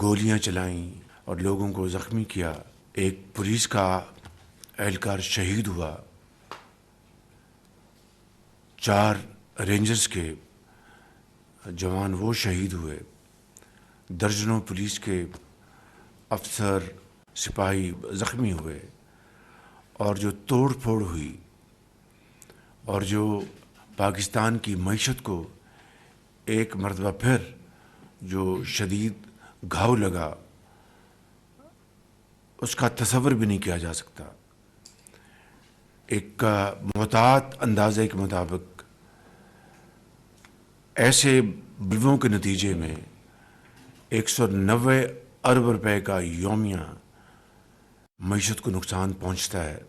گولیاں چلائیں اور لوگوں کو زخمی کیا. ایک پولیس کا اہلکار شہید ہوا, 4 رینجرز کے جوان وہ شہید ہوئے, درجنوں پولیس کے افسر سپاہی زخمی ہوئے, اور جو توڑ پھوڑ ہوئی اور جو پاکستان کی معیشت کو ایک مرتبہ پھر جو شدید گھاؤ لگا, اس کا تصور بھی نہیں کیا جا سکتا. ایک محتاط اندازے کے مطابق ایسے بلووں کے نتیجے میں 190 ارب روپے کا یومیہ معیشت کو نقصان پہنچتا ہے.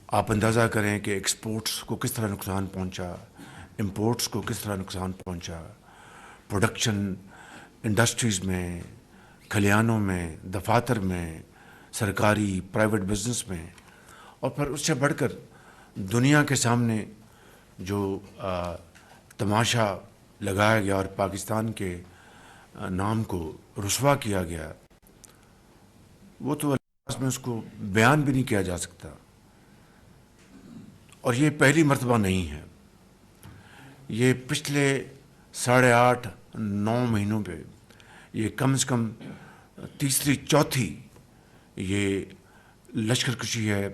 آپ اندازہ کریں کہ ایکسپورٹس کو کس طرح نقصان پہنچا, امپورٹس کو کس طرح نقصان پہنچا, پروڈکشن انڈسٹریز میں, کھلیانوں میں, دفاتر میں, سرکاری پرائیویٹ بزنس میں, اور پھر اس سے بڑھ کر دنیا کے سامنے جو تماشا لگایا گیا اور پاکستان کے نام کو رسوا کیا گیا, وہ تو میں اس کو بیان بھی نہیں کیا جا سکتا. اور یہ پہلی مرتبہ نہیں ہے, یہ پچھلے 8.5-9 مہینوں پہ یہ کم از کم تیسری چوتھی یہ لشکر کشی ہے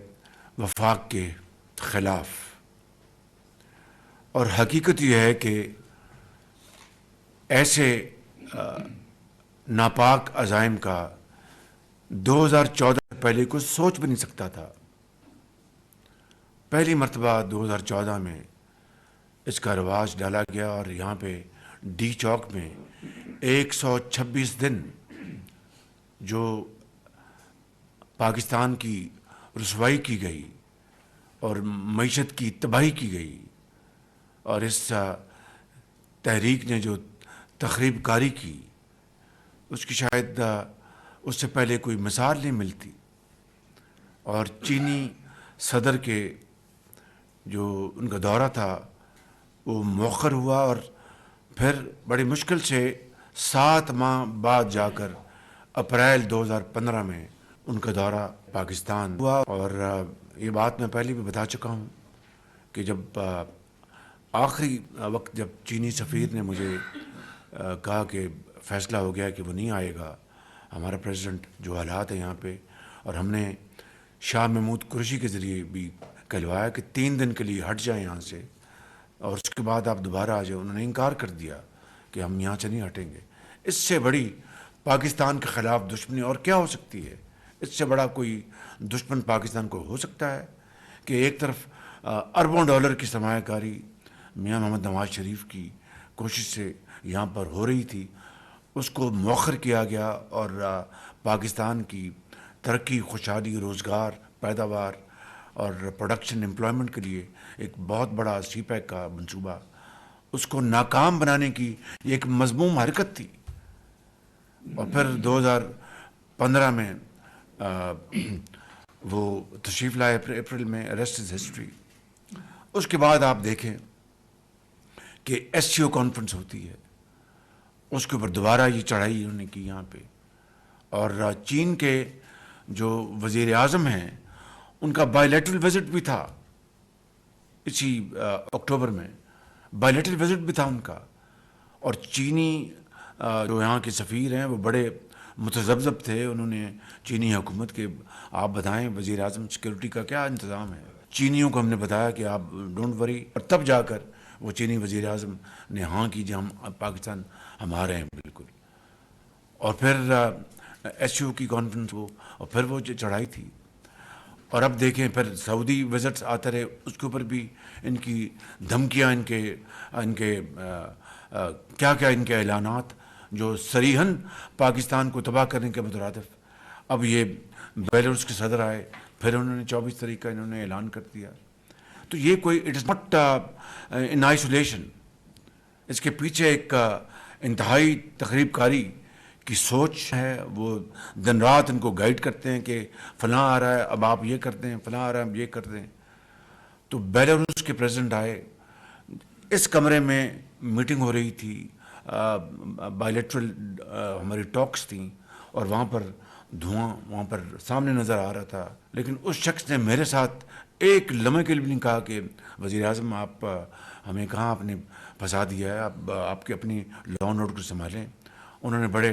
وفاق کے خلاف. اور حقیقت یہ ہے کہ ایسے ناپاک عزائم کا 2014 پہلے کوئی سوچ بھی نہیں سکتا تھا. پہلی مرتبہ 2014 میں اس کا رواج ڈالا گیا, اور یہاں پہ ڈی چوک میں 126 دن جو پاکستان کی رسوائی کی گئی اور معیشت کی تباہی کی گئی, اور اس تحریک نے جو تخریب کاری کی, اس کی شاید اس سے پہلے کوئی مثال نہیں ملتی. اور چینی صدر کے جو ان کا دورہ تھا وہ مؤخر ہوا, اور پھر بڑی مشکل سے 7 ماہ بعد جا کر اپریل 2015 میں ان کا دورہ پاکستان ہوا. اور یہ بات میں پہلے بھی بتا چکا ہوں کہ جب آخری وقت جب چینی سفیر نے مجھے کہا کہ فیصلہ ہو گیا کہ وہ نہیں آئے گا ہمارا پریزیڈنٹ, جو حالات ہیں یہاں پہ, اور ہم نے شاہ محمود قریشی کے ذریعے بھی کہلوایا کہ 3 دن کے لیے ہٹ جائیں یہاں سے, اور اس کے بعد آپ دوبارہ آ جائیں. انہوں نے انکار کر دیا کہ ہم یہاں سے نہیں ہٹیں گے. اس سے بڑی پاکستان کے خلاف دشمنی اور کیا ہو سکتی ہے؟ اس سے بڑا کوئی دشمن پاکستان کو ہو سکتا ہے کہ ایک طرف اربوں ڈالر کی سرمایہ کاری میاں محمد نواز شریف کی کوشش سے یہاں پر ہو رہی تھی, اس کو مؤخر کیا گیا, اور پاکستان کی ترقی, خوشحالی, روزگار, پیداوار اور پروڈکشن امپلائمنٹ کے لیے ایک بہت بڑا سی پیک کا منصوبہ, اس کو ناکام بنانے کی یہ ایک مذموم حرکت تھی. اور پھر 2015 میں وہ تشریف لائے اپریل میں, ریسٹ از ہسٹری. اس کے بعد آپ دیکھیں کہ ایس سی او کانفرنس ہوتی ہے, اس کے اوپر دوبارہ یہ چڑھائی انہوں نے کی یہاں پہ. اور چین کے جو وزیر اعظم ہیں ان کا بائی لیٹرل وزٹ بھی تھا اسی اکتوبر میں, بائی لیٹرل وزٹ بھی تھا ان کا. اور چینی جو یہاں کے سفیر ہیں وہ بڑے متذبذب تھے. انہوں نے چینی حکومت کے, آپ بتائیں وزیر اعظم سیکورٹی کا کیا انتظام ہے؟ چینیوں کو ہم نے بتایا کہ آپ ڈونٹ وری, اور تب جا کر وہ چینی وزیر اعظم نے ہاں کی جو ہم پاکستان ہمارے ہیں بالکل. اور پھر ایس سی او کی کانفرنس ہو, اور پھر وہ چڑھائی تھی. اور اب دیکھیں پھر سعودی وزٹس آتے رہے, اس کے اوپر بھی ان کی دھمکیاں, ان کے کیا کیا ان کے اعلانات جو صریحاً پاکستان کو تباہ کرنے کے مترادف. اب یہ بیلاروس کے صدر آئے, پھر انہوں نے 24 تاریخ کا انہوں نے اعلان کر دیا. تو یہ کوئی it is not in isolation, اس کے پیچھے ایک انتہائی تخریب کاری کی سوچ ہے. وہ دن رات ان کو گائیڈ کرتے ہیں کہ فلاں آ رہا ہے اب آپ یہ کرتے ہیں, فلاں آ رہا ہے اب یہ کرتے ہیں. تو بیلاروس کے پریزیڈنٹ آئے, اس کمرے میں میٹنگ ہو رہی تھی, بائیلیٹرل ہماری ٹاکس تھیں اور وہاں پر دھواں وہاں پر سامنے نظر آ رہا تھا، لیکن اس شخص نے میرے ساتھ ایک لمحے کے لیے بھی نہیں کہا کہ وزیر اعظم آپ ہمیں کہاں آپ نے پھنسا دیا ہے، آپ کی اپنی لا اینڈ آرڈر کو سنبھالیں۔ انہوں نے بڑے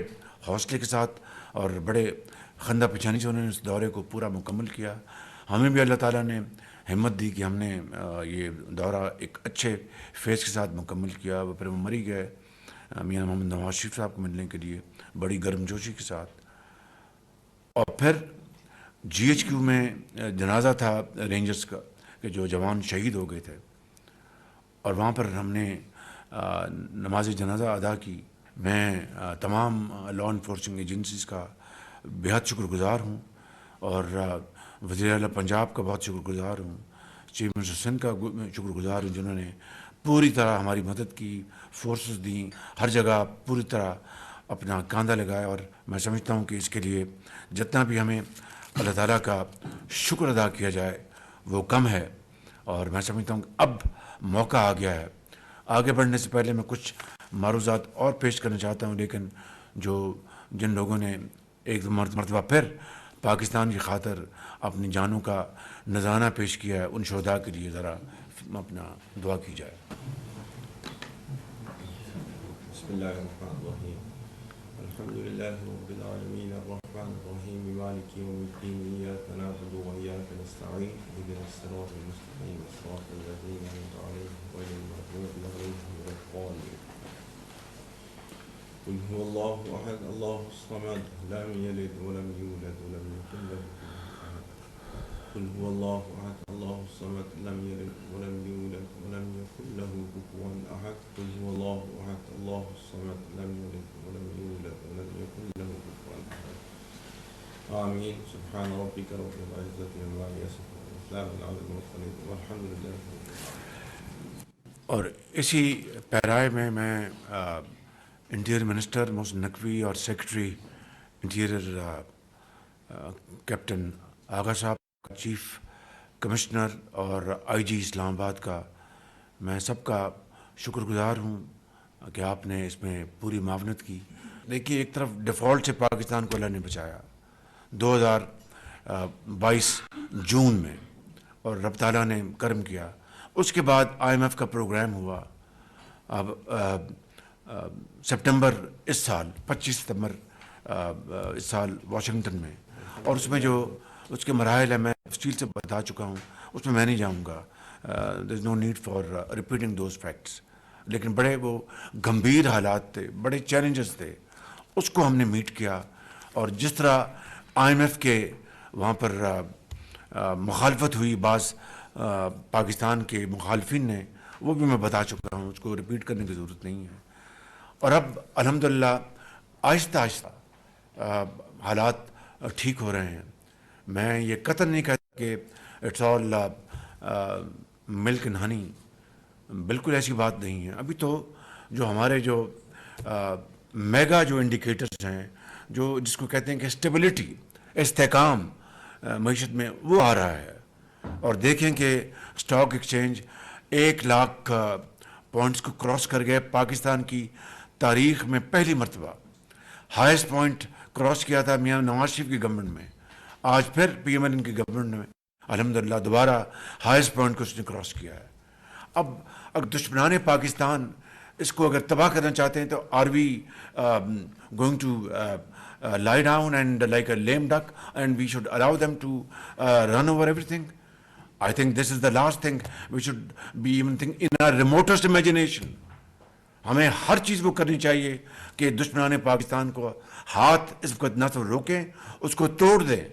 حوصلے کے ساتھ اور بڑے خندہ پیشانی سے انہوں نے اس دورے کو پورا مکمل کیا۔ ہمیں بھی اللہ تعالیٰ نے ہمت دی کہ ہم نے یہ دورہ ایک اچھے فیس کے ساتھ مکمل کیا۔ وہ پھر وہ مری گئے میاں محمد نواز شریف صاحب کو ملنے کے لیے بڑی گرم جوشی کے ساتھ۔ اور پھر جی ایچ کیو میں جنازہ تھا رینجرز کا کہ جو جوان شہید ہو گئے تھے، اور وہاں پر ہم نے نماز جنازہ ادا کی۔ میں تمام لا انفورسنگ ایجنسیز کا بہت شکر گزار ہوں، اور وزیر اعلیٰ پنجاب کا بہت شکر گزار ہوں، چیف منسٹر سندھ کا شکر گزار ہوں، جنہوں نے پوری طرح ہماری مدد کی، فورسز دیں، ہر جگہ پوری طرح اپنا کاندھا لگایا۔ اور میں سمجھتا ہوں کہ اس کے لیے جتنا بھی ہمیں اللہ تعالیٰ کا شکر ادا کیا جائے وہ کم ہے، اور میں سمجھتا ہوں کہ اب موقع آ گیا ہے۔ آگے بڑھنے سے پہلے میں کچھ معروضات اور پیش کرنا چاہتا ہوں، لیکن جن لوگوں نے ایک مرتبہ پھر پاکستان کی خاطر اپنی جانوں کا نذرانہ پیش کیا ہے، ان شہداء کے لیے ذرا اپنا دعا کی جائے۔ بسم اللہ الرحمن الرحیم، الحمد للہ رب العالمین الرحمن الرحیم مالک یوم الدین، ایاک نعبد و ایاک نستعین، اہدنا الصراط المستقیم صراط الذین انعمت علیہم غیر المغضوب علیہم ولا الضالین۔ قل هو اللہ احد اللہ الصمد لم یلد ولم یولد ولم یکن له کفوا احد۔ قل هو اللہ احد اللہ الصمد لم یلد ولم یولد ولم یکن له کفوا احد۔ قل هو اللہ احد اللہ الصمد لم یلد ولم یولد ولم یکن له کفوا احد۔ آمین۔ سبحان ربک رب العزة عما یصفون وسلام علی المرسلین والحمد للہ رب العالمین۔ اور اسی پیرائے میں انٹیریئر منسٹر محسن نقوی اور سیکرٹری انٹیریئر کیپٹن آغا صاحب، چیف کمشنر اور آئی جی اسلام آباد کا، میں سب کا شکر گزار ہوں کہ آپ نے اس میں پوری معاونت کی۔ دیکھیے، ایک طرف ڈیفالٹ سے پاکستان کو اللہ نے بچایا 2022 جون میں، اور رب تعالیٰ نے کرم کیا۔ اس کے بعد آئی ایم ایف کا پروگرام ہوا، اب سپٹمبر اس سال 25 ستمبر اس سال واشنگٹن میں، اور اس میں جو اس کے مراحل ہیں میں تفصیل سے بتا چکا ہوں، اس میں نہیں جاؤں گا، there is no need for repeating those facts, لیکن بڑے وہ گمبھیر حالات تھے، بڑے چیلنجز تھے، اس کو ہم نے میٹ کیا۔ اور جس طرح آئی ایم ایف کے وہاں پر مخالفت ہوئی بعض پاکستان کے مخالفین نے، وہ بھی میں بتا چکا ہوں، اس کو ریپیٹ کرنے کی ضرورت نہیں ہے۔ اور اب الحمدللہ آہستہ آہستہ حالات ٹھیک ہو رہے ہیں۔ میں یہ قطعاً نہیں کہتا کہ it's all milk and honey, بالکل ایسی بات نہیں ہے۔ ابھی تو جو ہمارے جو میگا جو انڈیکیٹرز ہیں، جس کو کہتے ہیں کہ اسٹیبلٹی، استحکام معیشت میں، وہ آ رہا ہے۔ اور دیکھیں کہ اسٹاک ایکسچینج 1,00,000 پوائنٹس کو کراس کر گئے، پاکستان کی تاریخ میں پہلی مرتبہ ہائیسٹ پوائنٹ کراس کیا تھا میاں نواز شریف کی گورنمنٹ میں، آج پھر پی ایم این کی گورنمنٹ میں الحمدللہ دوبارہ ہائیسٹ پوائنٹ کو اس نے کراس کیا ہے۔ اب اگر دشمنان پاکستان اس کو اگر تباہ کرنا چاہتے ہیں تو are we going to lie down and like a lame duck and we should allow them to run over everything? I think this is the last thing we should be even think in our remotest imagination. ہمیں ہر چیز وہ کرنی چاہیے کہ دشمنان پاکستان کو ہاتھ اس وقت نہ تو روکیں، اس کو توڑ دیں،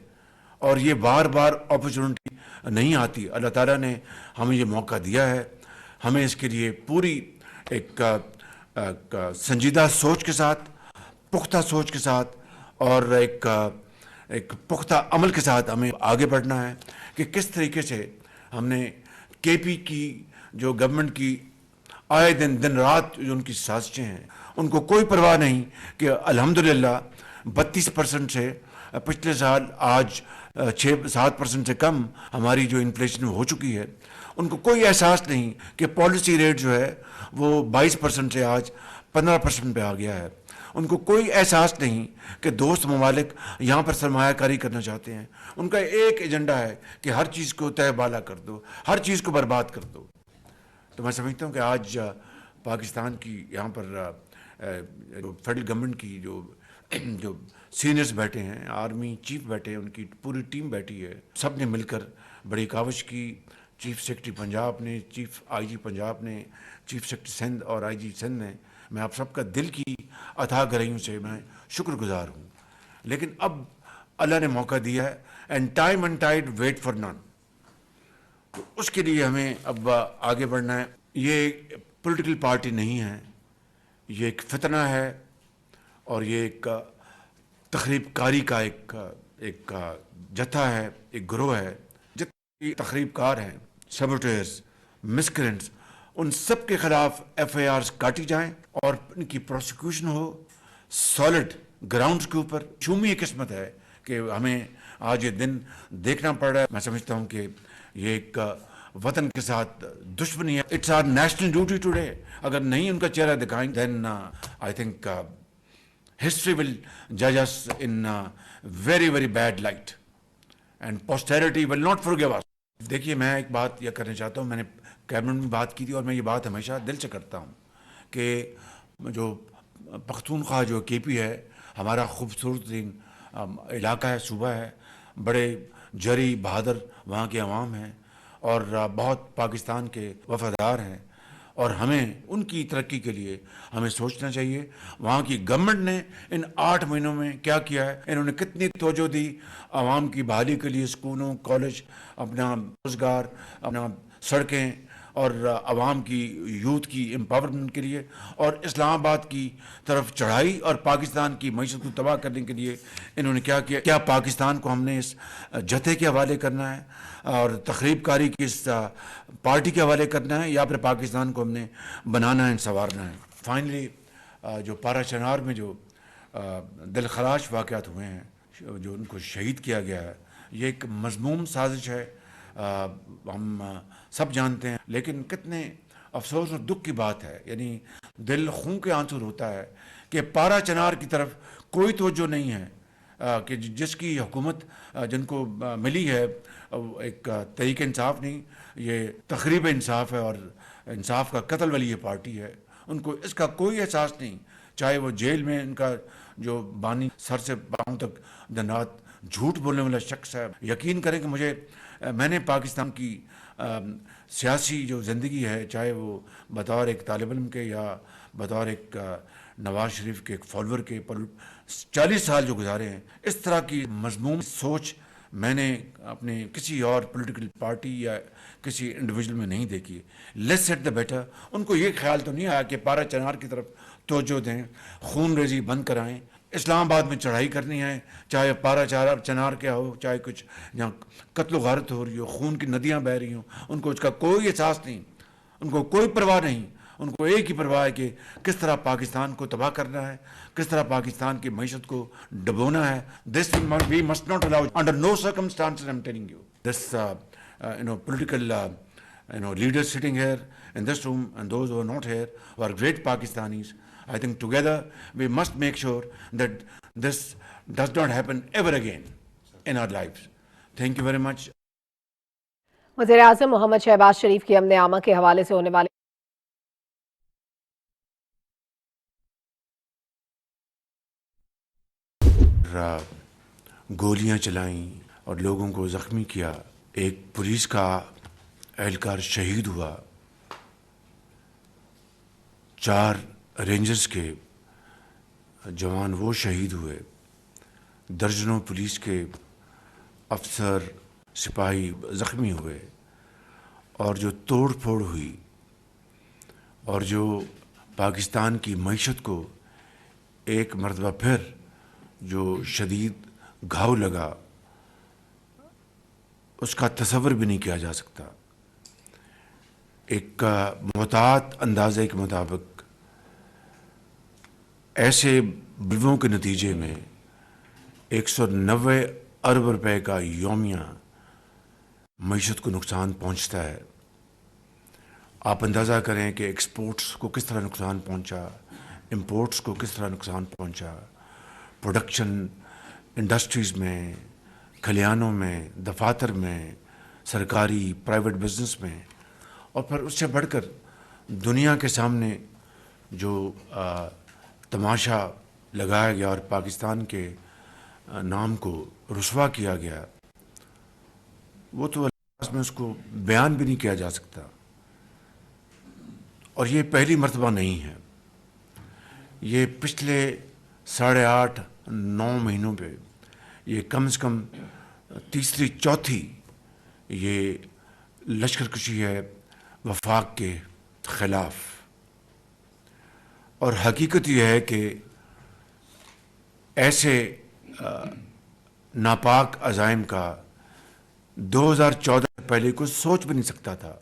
اور یہ بار بار اپرچونٹی نہیں آتی۔ اللہ تعالیٰ نے ہمیں یہ موقع دیا ہے، ہمیں اس کے لیے پوری ایک سنجیدہ سوچ کے ساتھ، پختہ سوچ کے ساتھ، اور ایک پختہ عمل کے ساتھ ہمیں آگے بڑھنا ہے کہ کس طریقے سے ہم نے کے پی کی جو گورنمنٹ کی آئے دن رات جو ان کی سازشیں ہیں، ان کو کوئی پرواہ نہیں کہ الحمدللہ 32% سے پچھلے سال آج 6-7% سے کم ہماری جو انفلیشن ہو چکی ہے، ان کو کوئی احساس نہیں کہ پالیسی ریٹ جو ہے وہ 22% سے آج 15% پہ آ گیا ہے. ان کو کوئی احساس نہیں کہ دوست ممالک یہاں پر سرمایہ کاری کرنا چاہتے ہیں. ان کا ایک ایجنڈا ہے کہ ہر چیز کو تہ بالا کر دو, ہر چیز کو برباد کر دو. تو میں سمجھتا ہوں کہ آج پاکستان کی یہاں پر فیڈرل گورنمنٹ کی جو سینئرز بیٹھے ہیں, آرمی چیف بیٹھے ہیں, ان کی پوری ٹیم بیٹھی ہے, سب نے مل کر بڑی کاوش کی. چیف سیکرٹری پنجاب نے, چیف آئی جی پنجاب نے, چیف سیکرٹری سندھ اور آئی جی سندھ نے, میں آپ سب کا دل کی اتھاہ گہرائیوں سے میں شکر گزار ہوں. لیکن اب اللہ نے موقع دیا ہے, and time and tide wait for none. تو اس کے لیے ہمیں اب آگے بڑھنا ہے. یہ پولیٹیکل پارٹی نہیں ہے, یہ ایک فتنہ ہے اور یہ ایک تخریب کاری کا ایک جتھا ہے, ایک گروہ ہے. جتنے تخریب کار ہیں, سیبوٹیئرز, مسکرینٹس, ان سب کے خلاف ایف آئی آرز کاٹی جائیں اور ان کی پروسیکیوشن ہو سالڈ گراؤنڈز کے اوپر. شومی قسمت ہے کہ ہمیں آج یہ دن دیکھنا پڑ رہا ہے. میں سمجھتا ہوں کہ یہ ایک وطن کے ساتھ دشمنی ہے. It's our national duty today. اگر نہیں ان کا چہرہ دکھائیں then I think history will judge us in very very bad light and posterity will not forgive us. دیکھیے, میں ایک بات یہ کرنا چاہتا ہوں, میں نے کیبنٹ میں بات کی تھی اور میں یہ بات ہمیشہ دل سے کرتا ہوں کہ جو پختونخوا جو کے پی ہے, ہمارا خوبصورت ترین علاقہ ہے, صوبہ ہے, بڑے جری بہادر وہاں کے عوام ہیں اور بہت پاکستان کے وفادار ہیں, اور ہمیں ان کی ترقی کے لیے ہمیں سوچنا چاہیے. وہاں کی گورنمنٹ نے ان 8 مہینوں میں کیا کیا ہے, انہوں نے کتنی توجہ دی عوام کی بحالی کے لیے, اسکولوں, کالج, اپنا روزگار, اپنا سڑکیں اور عوام کی یوتھ کی امپاورمنٹ کے لیے, اور اسلام آباد کی طرف چڑھائی اور پاکستان کی معیشت کو تباہ کرنے کے لیے انہوں نے کیا کیا. کیا پاکستان کو ہم نے اس جتھے کے حوالے کرنا ہے اور تخریب کاری کی اس پارٹی کے حوالے کرنا ہے, یا پھر پاکستان کو ہم نے بنانا ہے, سنوارنا ہے؟ فائنلی جو پارا چنار میں جو دلخراش واقعات ہوئے ہیں, جو ان کو شہید کیا گیا ہے, یہ ایک مذموم سازش ہے, ہم سب جانتے ہیں. لیکن کتنے افسوس اور دکھ کی بات ہے, یعنی دل خون کے آنسو ہوتا ہے کہ پارا چنار کی طرف کوئی توجہ نہیں ہے کہ جس کی حکومت جن کو ملی ہے ایک تحریک انصاف نہیں, یہ تخریب انصاف ہے اور انصاف کا قتل والی یہ پارٹی ہے. ان کو اس کا کوئی احساس نہیں, چاہے وہ جیل میں ان کا جو بانی سر سے پاؤں تک دن رات جھوٹ بولنے والا شخص ہے. یقین کریں کہ میں نے پاکستان کی سیاسی جو زندگی ہے, چاہے وہ بطور ایک طالب علم کے یا بطور ایک نواز شریف کے ایک فالوور کے 40 سال جو گزارے ہیں, اس طرح کی مذموم سوچ میں نے اپنے کسی اور پولیٹیکل پارٹی یا کسی انڈیویجول میں نہیں دیکھی. Let's set the better. ان کو یہ خیال تو نہیں آیا کہ پارا چنار کی طرف توجہ دیں, خون ریزی بند کرائیں, اسلام آباد میں چڑھائی کرنی ہے, چاہے پارا چنار کیا ہو, چاہے کچھ جہاں قتل و غارت ہو رہی ہو, خون کی ندیاں بہہ رہی ہوں, ان کو اس کا کوئی احساس نہیں, ان کو کوئی پرواہ نہیں. ان کو ایک ہی پرواہ ہے کہ کس طرح پاکستان کو تباہ کرنا ہے, کس طرح پاکستان کی معیشت کو ڈبونا ہے. This we must not allow, under no circumstances I'm telling you. This political leaders sitting here in this room and those who are not here, who are great Pakistanis, I think together we must make sure that this does not happen ever again in our lives. Thank you very much. وزیر اعظم محمد شہباز شریف کی امن عامہ کے حوالے سے ہونے والے گولیاں چلائیں اور لوگوں کو زخمی کیا. ایک پولیس کا اہلکار شہید ہوا, 4 رینجرز کے جوان وہ شہید ہوئے, درجنوں پولیس کے افسر سپاہی زخمی ہوئے, اور جو توڑ پھوڑ ہوئی اور جو پاکستان کی معیشت کو ایک مرتبہ پھر جو شدید گھاؤ لگا, اس کا تصور بھی نہیں کیا جا سکتا. ایک محتاط اندازے کے مطابق ایسے بلووں کے نتیجے میں 190 ارب روپے کا یومیہ معیشت کو نقصان پہنچتا ہے. آپ اندازہ کریں کہ ایکسپورٹس کو کس طرح نقصان پہنچا, امپورٹس کو کس طرح نقصان پہنچا، پروڈکشن انڈسٹریز میں، کھلیانوں میں، دفاتر میں، سرکاری پرائیویٹ بزنس میں، اور پھر اس سے بڑھ کر دنیا کے سامنے جو تماشا لگایا گیا اور پاکستان کے نام کو رسوا کیا گیا، وہ تو الفاظ میں اس کو بیان بھی نہیں کیا جا سکتا. اور یہ پہلی مرتبہ نہیں ہے، یہ پچھلے 8.5-9 مہینوں پہ یہ کم سے کم تیسری چوتھی یہ لشکر کشی ہے وفاق کے خلاف. اور حقیقت یہ ہے کہ ایسے ناپاک عزائم کا 2014 سے پہلے کوئی سوچ بھی نہیں سکتا تھا.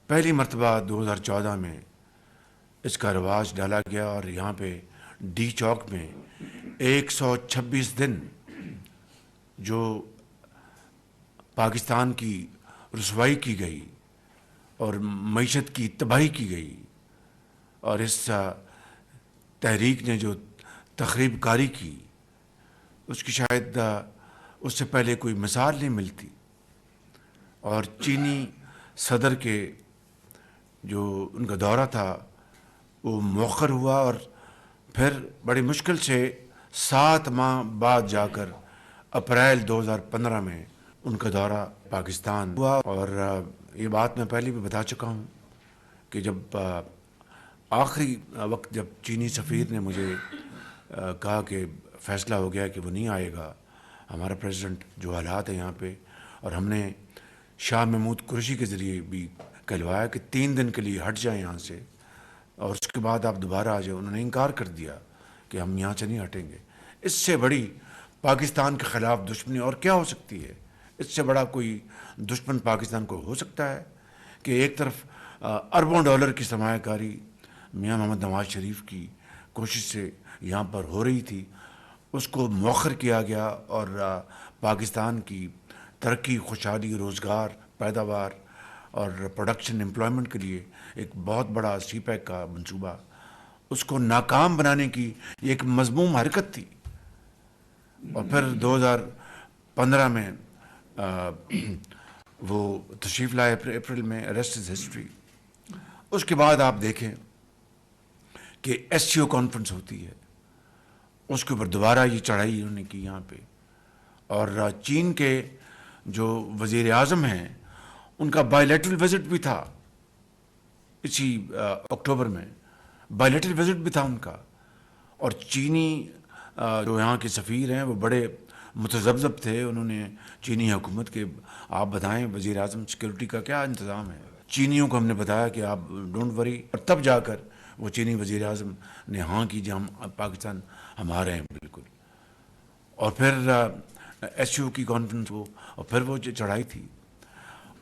پہلی مرتبہ 2014 میں اس کا رواج ڈالا گیا، اور یہاں پہ ڈی چوک میں 126 دن جو پاکستان کی رسوائی کی گئی اور معیشت کی تباہی کی گئی، اور اس تحریک نے جو تخریب کاری کی، اس کی شاید اس سے پہلے کوئی مثال نہیں ملتی. اور چینی صدر کے جو ان کا دورہ تھا وہ مؤخر ہوا، اور پھر بڑی مشکل سے 7 ماہ بعد جا کر اپریل 2015 میں ان کا دورہ پاکستان ہوا. اور یہ بات میں پہلے بھی بتا چکا ہوں کہ جب آخری وقت جب چینی سفیر نے مجھے کہا کہ فیصلہ ہو گیا کہ وہ نہیں آئے گا ہمارا پریزیڈنٹ، جو حالات ہیں یہاں پہ، اور ہم نے شاہ محمود قریشی کے ذریعے بھی کہلوایا کہ 3 دن کے لیے ہٹ جائیں یہاں سے، اور اس کے بعد آپ دوبارہ آ جائیں. انہوں نے انکار کر دیا کہ ہم یہاں سے نہیں ہٹیں گے. اس سے بڑی پاکستان کے خلاف دشمنی اور کیا ہو سکتی ہے؟ اس سے بڑا کوئی دشمن پاکستان کو ہو سکتا ہے کہ ایک طرف اربوں ڈالر کی سرمایہ کاری میاں محمد نواز شریف کی کوشش سے یہاں پر ہو رہی تھی، اس کو مؤخر کیا گیا، اور پاکستان کی ترقی، خوشحالی، روزگار، پیداوار اور پروڈکشن امپلائمنٹ کے لیے ایک بہت بڑا سی پیک کا منصوبہ، اس کو ناکام بنانے کی یہ ایک مذموم حرکت تھی. اور پھر 2015 میں وہ تشریف لائے اپریل میں، ریسٹ از ہسٹری. اس کے بعد آپ دیکھیں کہ ایس سی او کانفرنس ہوتی ہے، اس کے اوپر دوبارہ یہ چڑھائی انہوں نے کی یہاں پہ. اور چین کے جو وزیر اعظم ہیں ان کا بائی لیٹرل وزٹ بھی تھا اسی اکتوبر میں، بائی لیٹرل وزٹ بھی تھا ان کا. اور چینی جو یہاں کے سفیر ہیں وہ بڑے متذبذب تھے. انہوں نے چینی حکومت کے، آپ بتائیں وزیر اعظم سیکورٹی کا کیا انتظام ہے؟ چینیوں کو ہم نے بتایا کہ آپ ڈونٹ وری، اور تب جا کر وہ چینی وزیر اعظم نے ہاں کی جی ہم پاکستان ہمارے ہیں بالکل. اور پھر ایس یو کی کانفرنس ہو، اور پھر وہ چڑھائی تھی.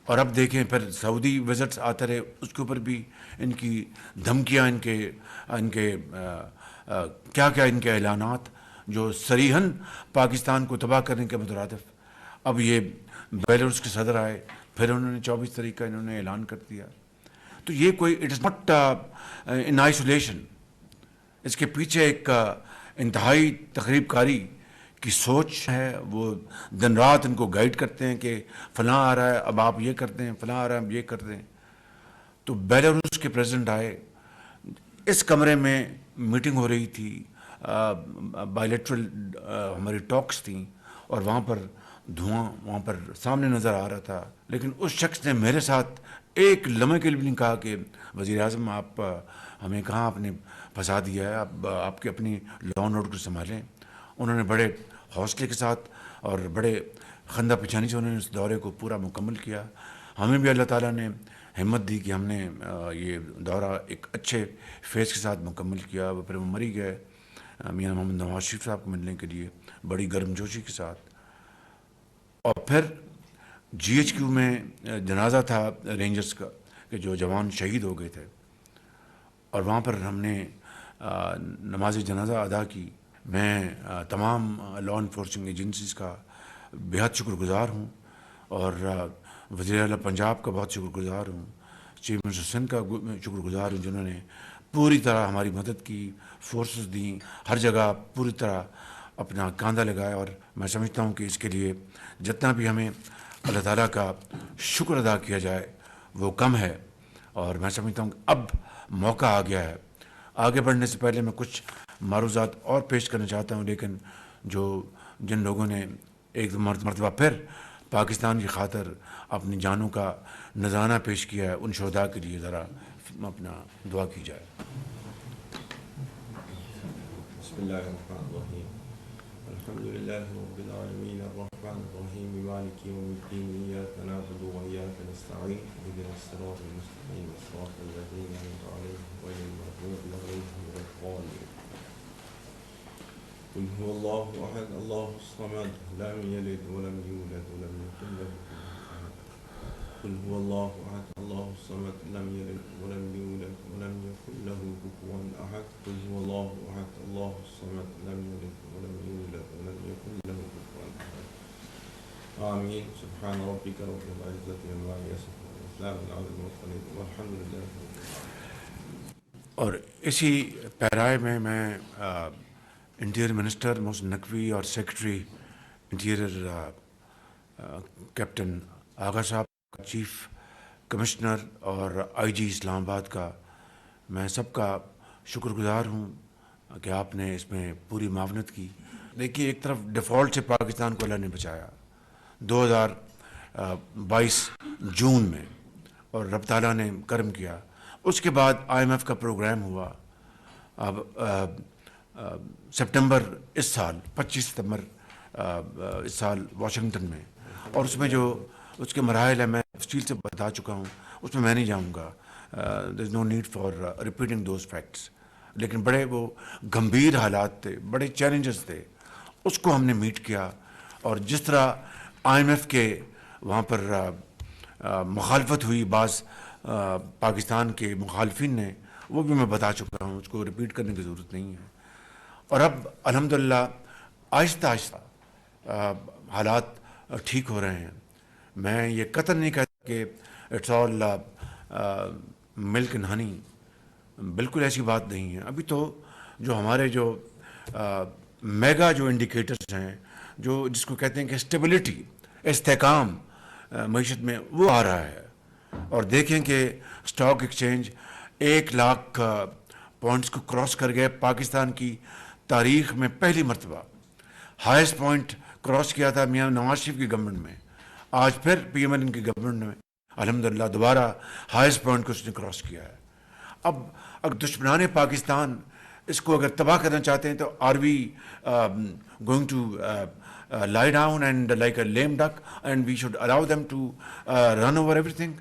اور اب دیکھیں پھر سعودی وزٹس آتے رہے، اس کے اوپر بھی ان کی دھمکیاں، ان کے کیا کیا ان کے اعلانات جو صریحاً پاکستان کو تباہ کرنے کے مترادف. اب یہ بیلاروس کے صدر آئے، پھر انہوں نے 24 تاریخ کا انہوں نے اعلان کر دیا. تو یہ کوئی it is not in isolation, اس کے پیچھے ایک انتہائی تخریب کاری کی سوچ ہے. وہ دن رات ان کو گائیڈ کرتے ہیں کہ فلاں آ رہا ہے اب آپ یہ کر دیں، فلاں آ رہا ہے اب یہ کر دیں. تو بیلاروس کے پریزیڈنٹ آئے، اس کمرے میں میٹنگ ہو رہی تھی، بائی لیٹرل ہماری ٹاکس تھیں، اور وہاں پر دھواں وہاں پر سامنے نظر آ رہا تھا. لیکن اس شخص نے میرے ساتھ ایک لمحے کے لیے بھی نہیں کہا کہ وزیر اعظم آپ ہمیں کہاں آپ نے پھنسا دیا ہے، آپ کی اپنی لا اینڈ آرڈر کو سنبھالیں. انہوں نے بڑے حوصلے کے ساتھ اور بڑے خندہ پیشانی سے انہوں نے اس دورے کو پورا مکمل کیا. ہمیں بھی اللہ تعالیٰ نے ہمت دی کہ ہم نے یہ دورہ ایک اچھے فیس کے ساتھ مکمل کیا. پھر وہ مری گئے میاں محمد نواز شریف صاحب کو ملنے کے لیے بڑی گرم جوشی کے ساتھ. اور پھر جی ایچ کیو میں جنازہ تھا رینجرز کا کہ جو جوان شہید ہو گئے تھے، اور وہاں پر ہم نے نماز جنازہ ادا کی. میں تمام لا انفورسنگ ایجنسیز کا بہت شکر گزار ہوں، اور وزیر اعلیٰ پنجاب کا بہت شکر گزار ہوں، چیف منسٹر سندھ کا شکر گزار ہوں، جنہوں نے پوری طرح ہماری مدد کی، فورسز دیں، ہر جگہ پوری طرح اپنا کاندھا لگایا، اور میں سمجھتا ہوں کہ اس کے لیے جتنا بھی ہمیں اللہ تعالیٰ کا شکر ادا کیا جائے وہ کم ہے. اور میں سمجھتا ہوں کہ اب موقع آ گیا ہے. آگے بڑھنے سے پہلے میں کچھ معروضات اور پیش کرنا چاہتا ہوں، لیکن جن لوگوں نے ایک مرتبہ پھر پاکستان کی خاطر اپنی جانوں کا نذرانہ پیش کیا ہے، ان شہداء کے لیے ذرا اپنا دعا کی جائے. بسم اللہ الرحمن الرحیم. الحمد للہ رب العالمین الرحمن الرحیم مالک یوم الدین ایاک نعبد و ایاک نستعین اهدنا الصراط المستقیم صراط الذین انعمت علیہم غیر المغضوب علیہم ولا الضالین. قل هو الله احد الله الصمد لم يلد ولم يولد ولم يكن له كفوا احد. قل هو الله احد الله الصمد لم يلد ولم يولد ولم يكن له كفوا احد. قل هو الله احد الله الصمد لم يلد ولم يولد ولم يكن له كفوا احد. آمین. سبحان ربک رب العزة عما یصفون وسلام علی المرسلین والحمد للہ رب العالمین. اور اسی پیرائے میں انٹیریئر منسٹر محسن نقوی اور سیکرٹری انٹیریئر کیپٹن آغا صاحب، چیف کمشنر اور آئی جی اسلام آباد کا، میں سب کا شکر گزار ہوں کہ آپ نے اس میں پوری معاونت کی. دیکھیے، ایک طرف ڈیفالٹ سے پاکستان کو اللہ نے بچایا 2022 جون میں، اور رب تعالیٰ نے کرم کیا. اس کے بعد IMF کا پروگرام ہوا اب سپٹمبر اس سال 25 ستمبر اس سال واشنگٹن میں، اور اس میں جو اس کے مراحل ہیں میں تفصیل سے بتا چکا ہوں، اس میں نہیں جاؤں گا. There is no need for repeating those facts. لیکن بڑے وہ گمبھیر حالات تھے، بڑے چیلنجز تھے، اس کو ہم نے میٹ کیا. اور جس طرح IMF کے وہاں پر مخالفت ہوئی بعض پاکستان کے مخالفین نے، وہ بھی میں بتا چکا ہوں، اس کو ریپیٹ کرنے کی ضرورت نہیں ہے. اور اب الحمدللہ آہستہ آہستہ حالات ٹھیک ہو رہے ہیں. میں یہ قطعاً نہیں کہتا کہ it's all milk and honey, بالکل ایسی بات نہیں ہے. ابھی تو جو ہمارے جو میگا جو انڈیکیٹرز ہیں، جس کو کہتے ہیں کہ اسٹیبلٹی، استحکام معیشت میں، وہ آ رہا ہے. اور دیکھیں کہ اسٹاک ایکسچینج 1,00,000 پوائنٹس کو کراس کر گئے. پاکستان کی تاریخ میں پہلی مرتبہ ہائیسٹ پوائنٹ کراس کیا تھا میاں نواز شریف کی گورنمنٹ میں. آج پھر PMLN کی گورنمنٹ میں الحمدللہ دوبارہ ہائیسٹ پوائنٹ کو اس نے کراس کیا ہے. اب اگر دشمنان پاکستان اس کو اگر تباہ کرنا چاہتے ہیں تو are we going to lie down and like a lame duck and we should allow them to run over everything?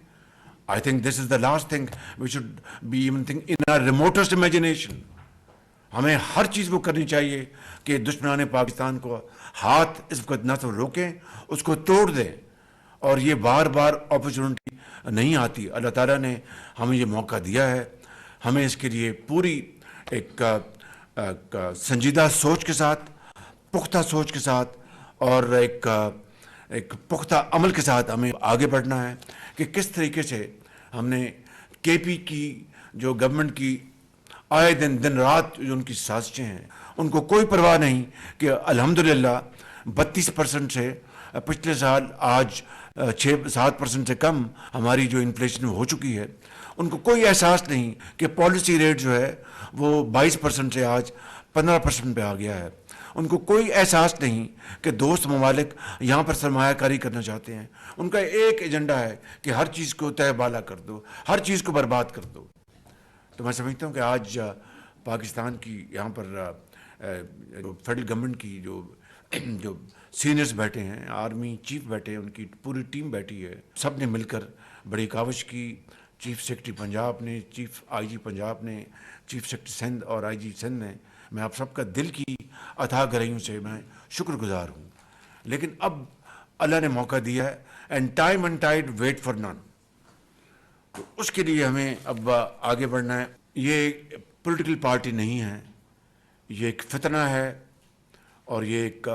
I think this is the last thing we should be even think in our remotest imagination. ہمیں ہر چیز وہ کرنی چاہیے کہ دشمنان پاکستان کو ہاتھ اس وقت نہ تو روکیں، اس کو توڑ دیں. اور یہ بار بار اپرچونٹی نہیں آتی. اللہ تعالیٰ نے ہمیں یہ موقع دیا ہے. ہمیں اس کے لیے پوری ایک سنجیدہ سوچ کے ساتھ، پختہ سوچ کے ساتھ اور ایک پختہ عمل کے ساتھ ہمیں آگے بڑھنا ہے کہ کس طریقے سے ہم نے KP کی جو گورنمنٹ کی آئے دن رات جو ان کی سازشیں ہیں، ان کو کوئی پرواہ نہیں کہ الحمدللہ 32% سے پچھلے سال آج 6-7% سے کم ہماری جو انفلیشن ہو چکی ہے. ان کو کوئی احساس نہیں کہ پالیسی ریٹ جو ہے وہ 22% سے آج 15% پہ آ گیا ہے. ان کو کوئی احساس نہیں کہ دوست ممالک یہاں پر سرمایہ کاری کرنا چاہتے ہیں. ان کا ایک ایجنڈا ہے کہ ہر چیز کو تہ بالا کر دو، ہر چیز کو برباد کر دو. تو میں سمجھتا ہوں کہ آج پاکستان کی یہاں پر فیڈرل گورنمنٹ کی جو سینئرز بیٹھے ہیں، آرمی چیف بیٹھے ہیں، ان کی پوری ٹیم بیٹھی ہے، سب نے مل کر بڑی کاوش کی. چیف سیکرٹری پنجاب نے، چیف IG پنجاب نے، چیف سیکرٹری سندھ اور IG سندھ نے. میں آپ سب کا دل کی اتھاہ گہرائیوں سے میں شکر گزار ہوں. لیکن اب اللہ نے موقع دیا ہے، and time and tide wait for none. تو اس کے لیے ہمیں اب آگے بڑھنا ہے. یہ پولیٹیکل پارٹی نہیں ہے، یہ ایک فتنہ ہے اور یہ ایک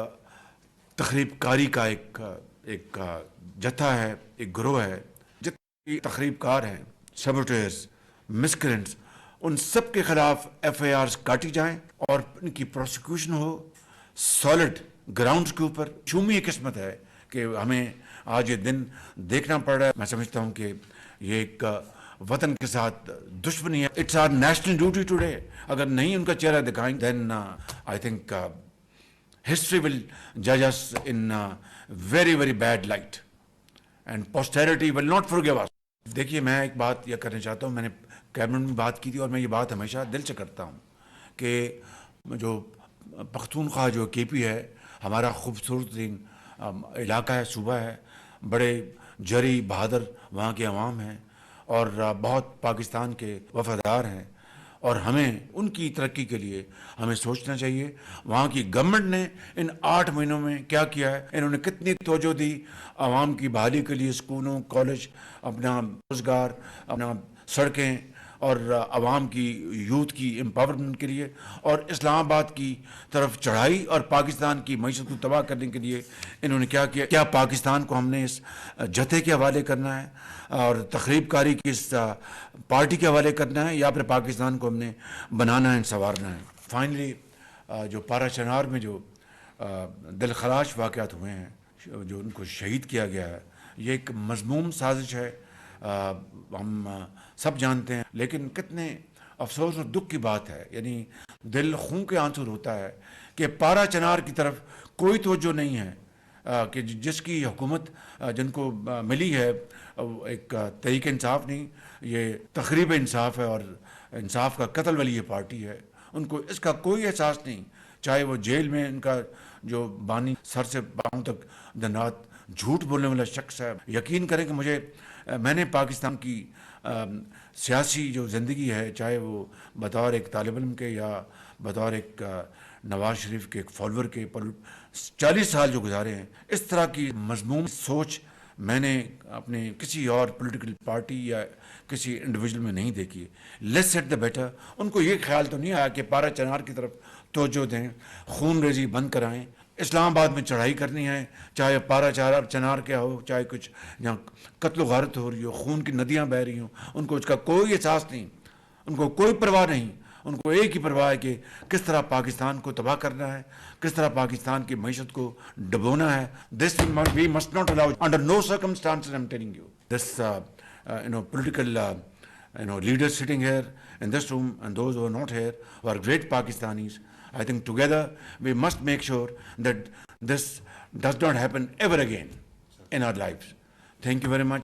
تخریب کاری کا ایک جتھا ہے، ایک گروہ ہے. جتنے تخریب کار ہیں، سیبوٹیئرز، مسکرنٹس، ان سب کے خلاف FIRs کاٹی جائیں اور ان کی پروسیکیوشن ہو سالڈ گراؤنڈز کے اوپر. شومی قسمت ہے کہ ہمیں آج یہ دن دیکھنا پڑ رہا ہے. میں سمجھتا ہوں کہ یہ ایک وطن کے ساتھ دشمنی ہے. It's our national duty today. اگر نہیں ان کا چہرہ دکھائیں then I think history will judge us in very very bad light and posterity will not forgive us. دیکھیے میں ایک بات یہ کرنا چاہتا ہوں. میں نے کیبنٹ میں بات کی تھی اور میں یہ بات ہمیشہ دل سے کرتا ہوں کہ جو پختونخوا جو KP ہے ہمارا خوبصورت ترین علاقہ ہے, صوبہ ہے, بڑے جری بہادر وہاں کے عوام ہیں اور بہت پاکستان کے وفادار ہیں اور ہمیں ان کی ترقی کے لیے ہمیں سوچنا چاہیے. وہاں کی گورنمنٹ نے ان 8 مہینوں میں کیا کیا ہے, انہوں نے کتنی توجہ دی عوام کی بحالی کے لیے, اسکولوں, کالج, اپنا روزگار, اپنا سڑکیں اور عوام کی یوتھ کی امپاورمنٹ کے لیے, اور اسلام آباد کی طرف چڑھائی اور پاکستان کی معیشت کو تباہ کرنے کے لیے انہوں نے کیا کیا. کیا پاکستان کو ہم نے اس جتھے کے حوالے کرنا ہے اور تخریب کاری کی اس پارٹی کے حوالے کرنا ہے, یا پھر پاکستان کو ہم نے بنانا ہے, سنوارنا ہے. فائنلی جو پارا چنار میں جو دلخراش واقعات ہوئے ہیں, جو ان کو شہید کیا گیا ہے, یہ ایک مذموم سازش ہے, ہم سب جانتے ہیں. لیکن کتنے افسوس اور دکھ کی بات ہے, یعنی دل خون کے آنسو ہوتا ہے کہ پارا چنار کی طرف کوئی توجہ نہیں ہے کہ جس کی حکومت جن کو ملی ہے ایک تحریک انصاف نہیں, یہ تقریب انصاف ہے اور انصاف کا قتل والی یہ پارٹی ہے. ان کو اس کا کوئی احساس نہیں, چاہے وہ جیل میں ان کا جو بانی سر سے پاؤں تک دن رات جھوٹ بولنے والا شخص ہے. یقین کریں کہ میں نے پاکستان کی سیاسی جو زندگی ہے, چاہے وہ بطور ایک طالب علم کے یا بطور ایک نواز شریف کے ایک فالوور کے 40 سال جو گزارے ہیں, اس طرح کی مضموم سوچ میں نے اپنے کسی اور پولیٹیکل پارٹی یا کسی انڈیویجول میں نہیں دیکھی. لیس سیٹ دا بیٹر. ان کو یہ خیال تو نہیں آیا کہ پارا چنار کی طرف توجہ دیں, خون ریزی بند کرائیں, اسلام آباد میں چڑھائی کرنی ہے, چاہے پارا چنار کیا ہو, چاہے کچھ یہاں قتل و غارت ہو رہی ہو, خون کی ندیاں بہہ رہی ہوں, ان کو اس کا کوئی احساس نہیں, ان کو کوئی پرواہ نہیں. ان کو ایک ہی پرواہ ہے کہ کس طرح پاکستان کو تباہ کرنا ہے, کس طرح پاکستان کی معیشت کو ڈبونا ہے. This we must not allow, under no circumstances I'm telling you. This political leaders sitting here in this room and those who are not here, who are great Pakistanis, I think together we must make sure that this does not happen ever again in our lives. Thank you very much.